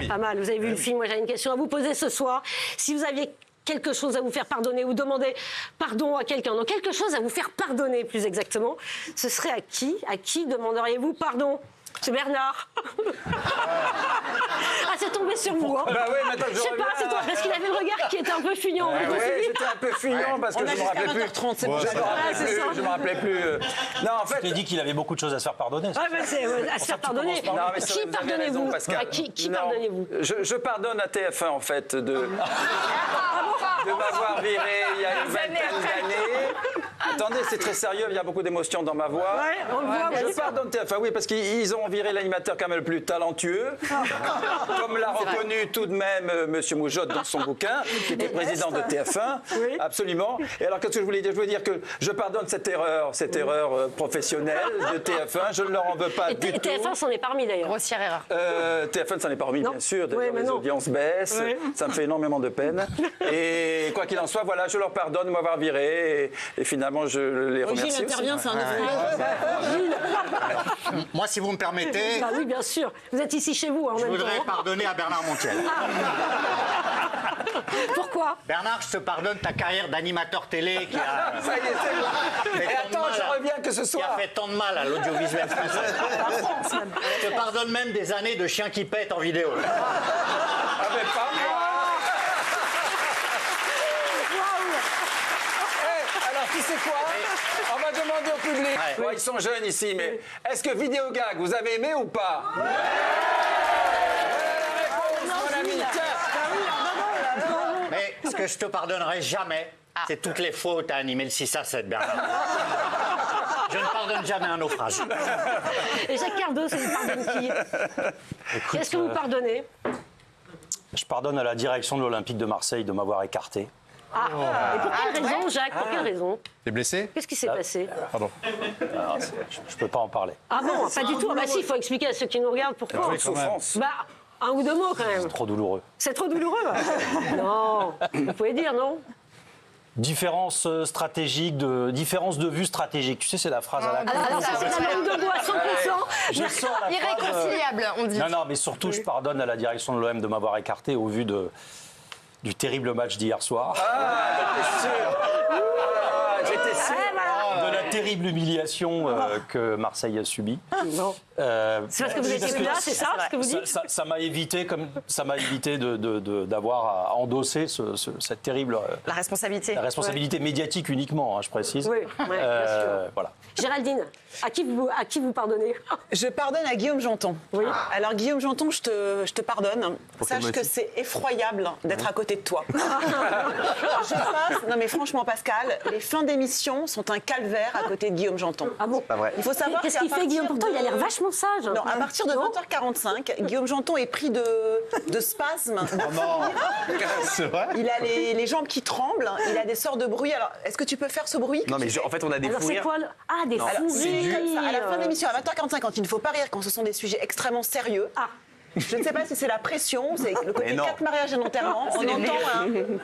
oui. Pas mal. Vous avez vu le film. Moi, j'avais une question à vous poser ce soir. Si vous aviez quelque chose à vous faire pardonner ou demander pardon à quelqu'un, donc quelque chose à vous faire pardonner plus exactement, ce serait à qui? À qui demanderiez-vous pardon? C'est Bernard. Ah, c'est tombé sur vous, hein? Bah oui, maintenant Je sais pas, c'est toi, parce qu'il avait le regard qui était un peu fuyant. Oui, j'étais un peu fuyant parce que je me rappelais plus. 20h30, c'est bon. Je me rappelais plus. Non, en fait. Je t'ai dit qu'il avait beaucoup de choses à se faire pardonner. Ah, bah, c'est à se faire pardonner. Non, mais ça, Qui vous avez pardonnez-vous? raison, Pascal. À qui Non, pardonnez-vous? je pardonne à TF1 en fait de m'avoir viré il y a une vingtaine d'années. Attendez, c'est très sérieux, il y a beaucoup d'émotions dans ma voix. Ouais, on le voit, Je oui. pardonne TF1, oui, parce qu'ils ont viré l'animateur quand même le plus talentueux, comme l'a reconnu tout de même Monsieur Moujotte dans son bouquin, qui était président de TF1. Oui. Absolument. Et alors, qu'est-ce que je voulais dire? Je voulais dire que je pardonne cette erreur professionnelle de TF1. Je ne leur en veux pas Et du tout. TF1 s'en est parmi d'ailleurs. Grossière erreur. TF1 ne s'en est pas remis, Non. bien sûr. Oui, D'ailleurs, mais les non. audiences baissent. Oui. Ça me fait énormément de peine. Et quoi qu'il en soit, voilà, je leur pardonne de m'avoir viré. Et finalement, je les remercie. Gilles intervient, c'est un Moi, si vous me permettez, Bah oui, bien sûr. Vous êtes ici chez vous, hein, en je même voudrais temps. pardonner à Bernard Montiel. Pourquoi? Bernard, je te pardonne ta carrière d'animateur télé qui a, Ça y est, c'est bon. Et attends, je reviens que ce qui a soir. fait tant de mal à l'audiovisuel français. Je te pardonne même des années de chien qui pète en vidéo. Ah, mais pas moi. Alors, tu sais quoi? On va demander au public. Ouais. Ouais, ils sont jeunes ici, mais est-ce que Vidéogag, vous avez aimé ou pas? Mon ami, tiens. Mais ce que je te pardonnerai jamais, c'est toutes les fois où tu as animé le 6 à 7, Bernard. Je ne pardonne jamais un naufrage. Et Jacques Cardo, c'est une pardonne qui? Qu'est-ce que vous pardonnez? Je pardonne à la direction de l'Olympique de Marseille de m'avoir écarté. Ah, et pour quelle raison, Jacques? Pour quelle raison? T'es blessé? Qu'est-ce qui s'est passé? Pardon. Je peux pas en parler. Ah non, pas du tout. Ah bah si, il faut expliquer à ceux qui nous regardent pourquoi. Quelle souffrance. Bah, un ou deux mots quand même. Trop douloureux. C'est trop douloureux. Non, vous pouvez dire, non? Différence stratégique, différence de vue stratégique. Tu sais, c'est la phrase à la con. Alors ça, c'est la langue de bois, 100%. Je sors la phrase, Irréconciliable, on dit. Non, mais surtout, je pardonne à la direction de l'OM de m'avoir écarté au vu du terrible match d'hier soir. J'étais sûr. De la terrible humiliation que Marseille a subie. Non. C'est parce que vous étiez plus là, c'est ça ce que vous dites? Ça m'a évité, d'avoir à endosser cette terrible La responsabilité. la responsabilité médiatique uniquement, hein, je précise. Oui, ouais, bien sûr. Voilà. Géraldine, à qui vous pardonnez? Je pardonne à Guillaume Janton. Oui. Alors Guillaume Janton, je te pardonne. Sache quel que motif? c'est effroyable d'être à côté de toi. Non mais franchement Pascal, les fins d'émission sont un calvaire à côté de Guillaume Janton. Ah bon? Pas vrai. Il faut savoir Qu'est-ce qu'à qu'il fait, partir Guillaume? Pourtant, il a l'air vachement sage. Non, à partir de Non 20h45, Guillaume Janton est pris de spasmes. C'est vrai? Il a les jambes qui tremblent, il a des sorts de bruit. Alors, est-ce que tu peux faire ce bruit Non, mais en fait, on a des Alors, fous c'est rires. quoi Ah, des fous Alors, c'est rires. comme ça, à la fin de l'émission, à 20h45, quand il ne faut pas rire, quand ce sont des sujets extrêmement sérieux. Ah. Je ne sais pas si c'est la pression, c'est le côté Mais non. 4 mariages et enterrements. On entend un... Donc,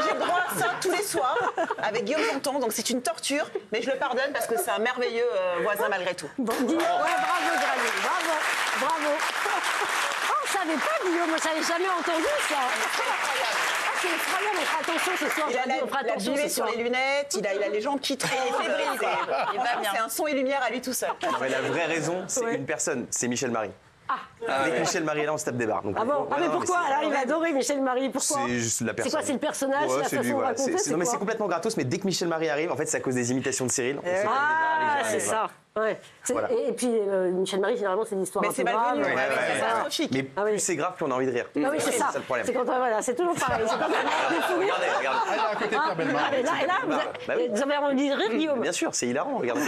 j'ai le droit à ça tous les soirs avec Guillaume Janton, donc c'est une torture, mais je le pardonne parce que c'est un merveilleux voisin malgré tout. Bon, Guillaume, ouais, bravo, Géraldine, bravo. Oh, on savait pas, Guillaume, on savait jamais entendu ça. Ah, c'est effroyable, on fera attention ce soir. Il a Géraldine, on fera la attention buée ce sur soir. les lunettes, il a les jambes qui traînent. fébrile, quoi. Il va bien. C'est un son et lumière à lui tout seul. Non, mais la vraie raison, c'est Ouais. une personne, c'est Michel Marie. Dès que Michel Marie est là, on se tape des barres. Donc, Ah bon? Ah mais pourquoi? Alors il va adorer Michel Marie, pourquoi? C'est juste la personne. C'est quoi? C'est le personnage, Ouais, la c'est façon lui, de voilà. raconter, Non, mais quoi? c'est complètement gratos, mais dès que Michel Marie arrive, en fait, c'est à cause des imitations de Cyril. On se tape des barres, Ah, les gens, c'est voilà. ça. Ouais. Voilà. Et puis Michel Marie, généralement, c'est une histoire Mais un c'est peu grave. malvenu, Ouais, ouais, c'est ouais. catastrophique. Mais Ah oui. plus c'est grave, plus on a envie de rire. Ah oui, c'est ça. le problème. C'est quand voilà, c'est toujours pareil. C'est quand des fous rires. Regardez. Ah, et là, Bah oui. vous avez envie de rire, Guillaume. Bien sûr, c'est hilarant, regardez.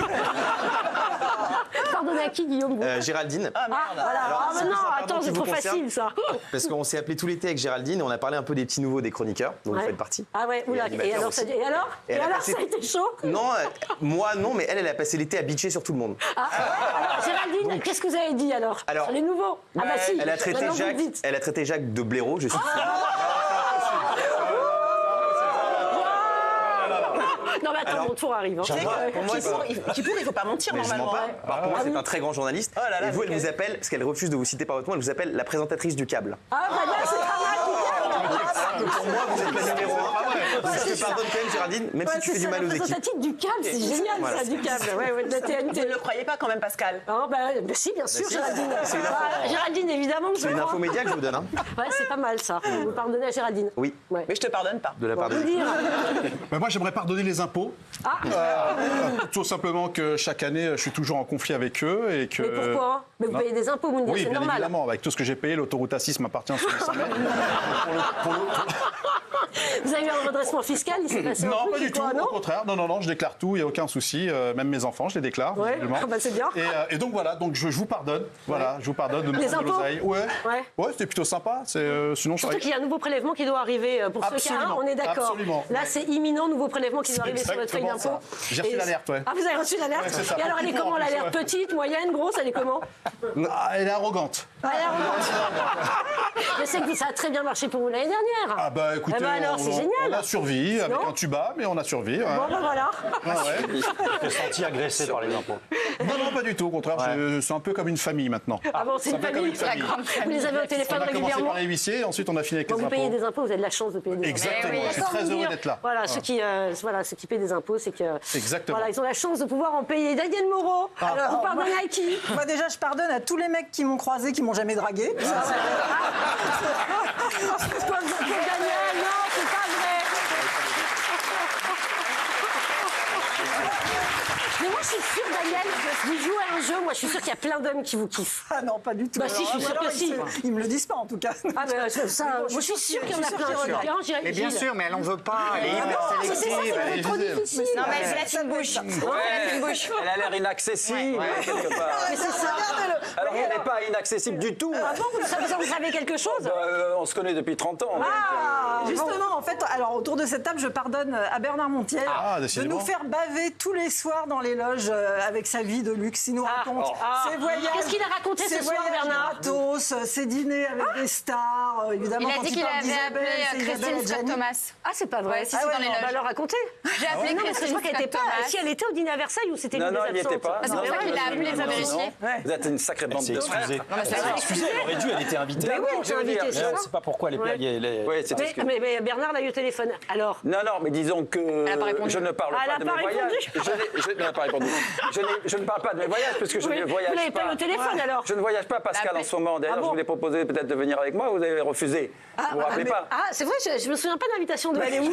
Pardonnez à qui, Guillaume? Vous Géraldine. Ah, voilà. Alors, Ah, c'est mais plus non, un pardon attends, qui c'est vous trop concerne. facile, ça. Parce qu'on s'est appelé tout l'été avec Géraldine et on a parlé un peu des petits nouveaux des chroniqueurs, dont vous Ouais. faites partie. Ah ouais, oula. Et animateur alors, aussi. et alors, Et elle a passé- ça a été chaud. Non, moi non, mais elle a passé l'été à bitcher sur tout le monde. Alors, Géraldine, qu'est-ce que vous avez dit alors? Alors, Sur les nouveaux? Ah bah si. Elle a traité maintenant, vous Jacques, le dites. elle a traité Jacques de blaireau, je suis sûr. Non, mais attends, mon tour arrive. Hein. Tu sais que Pour moi, Kippour, il ne faut pas mentir Mais je normalement. mens pas. Pour moi, c'est un très grand journaliste. Oh là là, et vous, elle nickel. vous appelle, parce qu'elle refuse de vous citer par votre nom, elle vous appelle la présentatrice du câble. Ah, bah là, c'est pas mal, Pour moi, vous êtes la numéro 1. Je te pardonne quand même, Géraldine, même si tu fais du mal aux équipes. représentative du câble, c'est génial, Voilà. ça, du câble. Ouais, de la Vous TNT. ne le croyez pas quand même, Pascal? Oh, bah, si, bien sûr, si, Géraldine. c'est une info. Géraldine, évidemment que je C'est une crois. info média que je vous donne. Hein. Ouais, c'est pas mal, ça. Vous pardonnez à Géraldine. Oui, Ouais. Mais je te pardonne pas. de la part de Vous dire. Ben moi, j'aimerais pardonner les impôts. Tout simplement que chaque année, je suis toujours en conflit avec eux et que. Mais pourquoi? Mais vous non. payez des impôts, vous me dites, Oui, c'est bien normal. évidemment. Avec tout ce que j'ai payé, l'autoroute A6 m'appartient sur les 100 mètres. Vous avez eu un redressement fiscal, il s'est passé un Non, truc, pas du ou tout. quoi, non Au contraire, non, je déclare tout, il n'y a aucun souci. Même mes enfants, je les déclare. Ouais, visiblement. ah bah c'est bien. Et donc voilà, donc je vous pardonne. Voilà, je vous pardonne de me Les prendre de impôts l'oseille. Ouais. Ouais. C'était plutôt sympa. Sinon, je Surtout qu'il y a un nouveau prélèvement qui doit arriver pour ceux qui Absolument, on est d'accord. absolument. Là, c'est imminent, nouveau prélèvement qui doit arriver sur votre feuille exactement d'impôt. ça. J'ai reçu Et- l'alerte, ouais. Ah, vous avez reçu l'alerte Ouais, c'est ça. Et alors, elle est Pour comment en plus, l'alerte? ouais. Petite, moyenne, grosse? Elle est comment? Ah, elle est arrogante. Ah, elle est arrogante. Je sais que ça a très bien marché pour vous l'année dernière. Ah bah écoutez, Eh ben alors, c'est génial. on a survécu avec Non un tuba, mais on a survécu. Ouais. Bon, ben voilà. Ah ouais. Je suis senti agressé par les impôts. Non, pas du tout. Au contraire, c'est un peu comme une famille maintenant. Ah bon, c'est Ça une fait comme famille. une famille. Vous les avez au On téléphone a commencé régulièrement? par les huissiers, ensuite on a fini avec Bon, les vous payez impôts. des impôts, vous avez de la chance de payer des impôts. Exactement, Eh oui. je suis D'accord, très vous heureux dire. d'être là. Voilà, ceux qui paient des impôts, c'est que Exactement. voilà, ils ont la chance de pouvoir en payer. Daniel Moreau, alors, vous pardonnez à qui? Moi déjà, je pardonne à tous les mecs qui m'ont croisé, qui m'ont jamais dragué. Quoi, vous appelez Daniel? Non, c'est pas vrai. Mais moi, je suis sûre, Daniel, vous jouez à un jeu. Moi, je suis sûre qu'il y a plein d'hommes qui vous kiffent. Ah non, pas du tout. Bah si, je suis sûre Alors, que si. Ils me le disent pas en tout cas. Ah, ben ça, moi, je suis sûre qu'il y en a plein. Mais bien sûr, mais elle en veut pas. Elle est hyper C'est ça, sélective. ça va être trop difficile. Non, mais elle se la une bouche. Elle a l'air inaccessible, quelque part. Mais c'est ça. Alors elle n'est pas inaccessible du tout. Ah bon, vous savez quelque chose? On se connaît depuis 30 ans. Justement, en fait, alors autour de cette table, je pardonne à Bernard Montiel de décidément. nous faire baver tous les soirs dans les loges avec sa vie de luxe. Il nous raconte ses voyages. Qu'est-ce qu'il a raconté ce ses soir, voyages Bernard? gratos, ses dîners avec des stars, évidemment. Il a quand dit qu'il parle avait d'Isabelle, appelé c'est Isabelle Christine Scott Adjani. Thomas. Ah, c'est pas vrai. Ouais, si, c'est dans les On va loges. leur raconter. J'ai appelé Non, parce que je Christine crois qu'elle était Scott pas. Thomas. Si elle était au dîner à Versailles ou c'était Non, l'une non, des il n'y était absentes? pas. C'est pour ça qu'il a appelé, vous avez vérifié. Vous êtes une sacrée bande Elle s'est de frères. excusée. Non, mais c'est Elle s'est vrai. excusée, elle aurait dû, elle était invitée. Mais oui, on je t'a veux invité, dire, c'est Je ne ça. sais pas pourquoi elle est pas. Oui, c'est excusé. Mais Bernard l'a eu au téléphone. Alors? Non, mais disons que Elle a pas répondu. je ne parle Elle pas a de pas mes voyages. répondu. Elle n'a pas répondu. Je ne parle pas de mes voyages parce que je Oui, ne vous voyage l'avez pas eu pas. au téléphone, alors? Je ne voyage pas, Pascal, en ce moment. D'ailleurs, Ah bon je vous ai proposé peut-être de venir avec moi. Vous avez refusé. Vous vous rappelez pas? Ah, c'est vrai, je me souviens pas de l'invitation de aller où?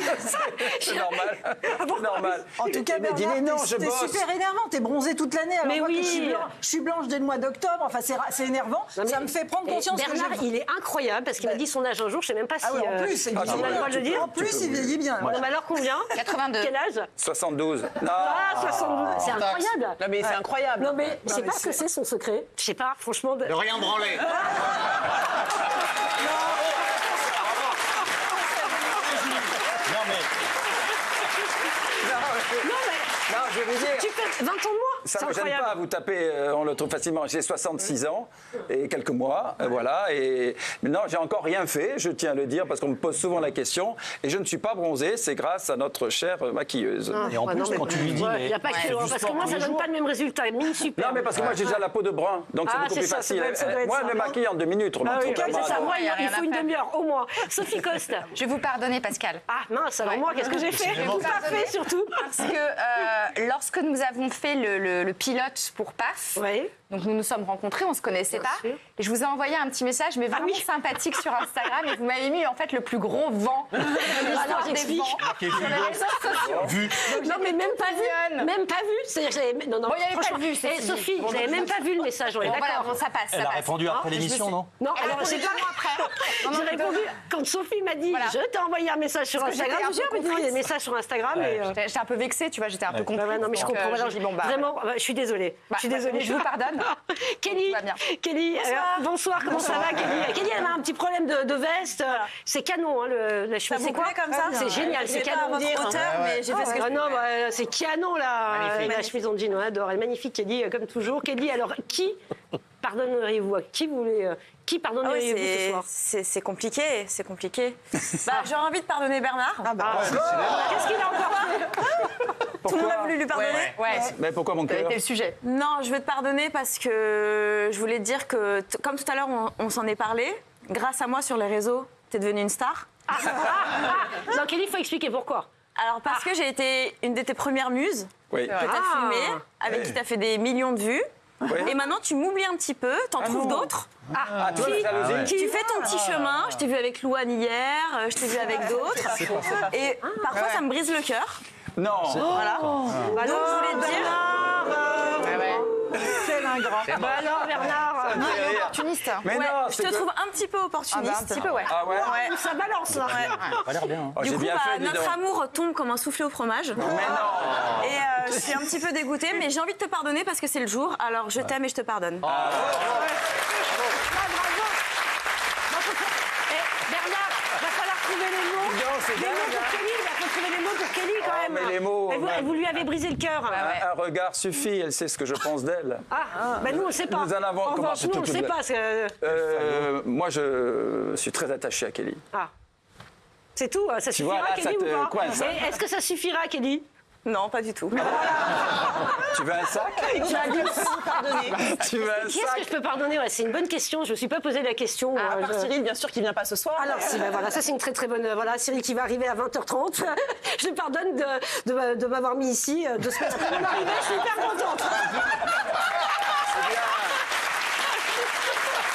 C'est normal. C'est normal. En tout cas, Il m'a dit, mais Bernard, non, je t'es bosse. super énervant, t'es bronzé toute l'année. Alors Mais moi, que oui. je suis blanche dès le mois d'octobre, enfin c'est énervant. Non, mais- Ça me fait prendre Et conscience que Bernard, j'ai... il est incroyable parce qu'il m'a dit son âge un jour, je sais même pas si. Ah oui, en plus, il on a vieillit le droit de le dire. En plus, il vieillit bien. Non, mais alors combien? 82. Quel âge? 72. Non. Ah, 72. C'est incroyable. Non, mais c'est incroyable. Non, mais je sais pas ce que c'est son secret. Je sais pas, franchement. De rien branler. Non, mais Non, je vais vous dire. Tu fais 20 ans de moins. Ça C'est ne me gêne pas, incroyable. vous tapez, on le trouve facilement. J'ai 66 ans et quelques mois, voilà. Et non, j'ai encore rien fait, je tiens à le dire, parce qu'on me pose souvent la question. Et je ne suis pas bronzé, c'est grâce à notre chère maquilleuse. et en Ouais, plus, non, mais- quand tu lui dis, Ouais, mais il n'y a pas que fais hein, du parce que sport moi, tous ça les donne jours. pas le même résultat. Mine super. Non, mais parce que moi j'ai déjà la peau de brun, donc c'est Ah, beaucoup c'est plus ça, ça facile. doit être ça. Moi, elle me maquille en 2 minutes, Ah oui, remarquez. c'est ça. Moi, y a il rien faut à une faire. demi-heure au moins. Sophie Coste. Je vais vous pardonner, Pascal. Ah mince, alors moi, qu'est-ce que j'ai fait? vais vous Tout à fait, pardonner. surtout. Parce que lorsque nous avons fait le pilote pour PAF, Oui. donc nous nous sommes rencontrés, on se connaissait pas. sûr. Et je vous ai envoyé un petit message, mais vraiment oui. sympathique sur Instagram. Et vous m'avez mis en fait le plus gros vent de l'histoire des j'explique. vents sur les réseaux sociaux. Vu. Non, mais même pas vu. mignonne. Même pas vu. C'est-à-dire, non, non. Bon, il y avait pas franchement. de vue, Eh, ceci dit. Sophie, Bon, j'avais donc, même pas vu le message. On est Bon, voilà, d'accord. bon, ça passe. Elle ça a passe. répondu après l'émission, non? Non, Elle a alors j'ai répondu pas. deux mois après. Non, non, J'ai répondu quand Sophie m'a dit Voilà. je t'ai envoyé un message sur Parce que Instagram. j'étais un Je me suis peu dit, il y a des comprise. messages sur Instagram. Ouais. et, J'étais un peu vexée, tu vois, j'étais un peu bah confuse. ouais, non, mais je donc, comprends. Voilà, j'ai dit, bon, bah, vraiment, je suis désolée. bah, Je suis désolée. je vous pardonne. Kelly, Tout va bien. Kelly, bonsoir. Comment ça va, Kelly? Kelly, elle a un petit problème de veste. C'est canon, hein, la chemise. C'est quoi comme ça C'est génial, c'est J'ai pas à canon. votre hauteur, mais j'ai fait ce que je Ah non, pouvais. bah, c'est canon, la chemise en jean. On adore. Elle est magnifique, Kelly, comme toujours. Kelly, alors qui pardonneriez-vous? À qui vous voulez qui pardonneriez-vous ce soir? C'est compliqué, c'est compliqué. J'aurais envie de pardonner Bernard. Qu'est-ce qu'il a encore fait? Tout le monde a voulu lui pardonner. Ouais. Mais pourquoi mon cœur? C'était le sujet. Non, je vais te pardonner parce que je voulais te dire que, comme tout à l'heure, on s'en est parlé. Grâce à moi sur les réseaux, t'es devenue une star. Donc Kelly, il faut expliquer pourquoi. Alors parce que j'ai été une de tes premières muses Oui. que t'as filmées, avec qui t'as fait des millions de vues. Oui. Et maintenant, tu m'oublies un petit peu, t'en trouves d'autres. Ah, toi, la jalousie. Tu fais ton petit chemin. Je t'ai vu avec Louane hier, je t'ai vu avec d'autres. Et parfois, ça me brise le cœur. Non. Voilà. Donc, je voulais te dire. Quel ingrat. Bah alors Bernard, Opportuniste. Mais Ouais, non, je c'est te que- trouve un petit peu opportuniste. Un petit peu, ouais. Ah ouais. ça balance là. Ça a l'air bien. Oh, Du j'ai coup, bien fait, dis notre donc. amour tombe comme un soufflé au fromage. Mais non. Et je suis un petit peu dégoûtée, mais j'ai envie de te pardonner parce que c'est le jour. Alors, je t'aime et je te pardonne. Bernard, va falloir trouver les mots. Non, c'est Les mots dingue, pour Kelly, il faut trouver les mots pour Kelly quand Oh, même. mais les mots, Vous lui avez brisé le cœur. Un regard suffit, elle sait ce que je pense d'elle. Nous on ne sait pas. Nous en avons- En comment- revanche, nous on ne sait pas. Moi, je suis très attaché à Kelly. C'est tout. Ça Tu vois, suffira là, ça Kelly te ou pas? coince, hein. Et est-ce que ça suffira Kelly? Non, pas du tout. Tu veux un sac? Tu as dit pardonner. Tu veux un Qui est-ce que sac? je peux pardonner? C'est une bonne question. Je ne me suis pas posé la question. À part Cyril, bien sûr, qui vient pas ce soir. Alors, si, ben voilà, ça c'est une très très bonne. Voilà, Cyril qui va arriver à 20h30. Je lui pardonne de m'avoir mis ici 2 semaines après mon arrivée. Je suis hyper contente.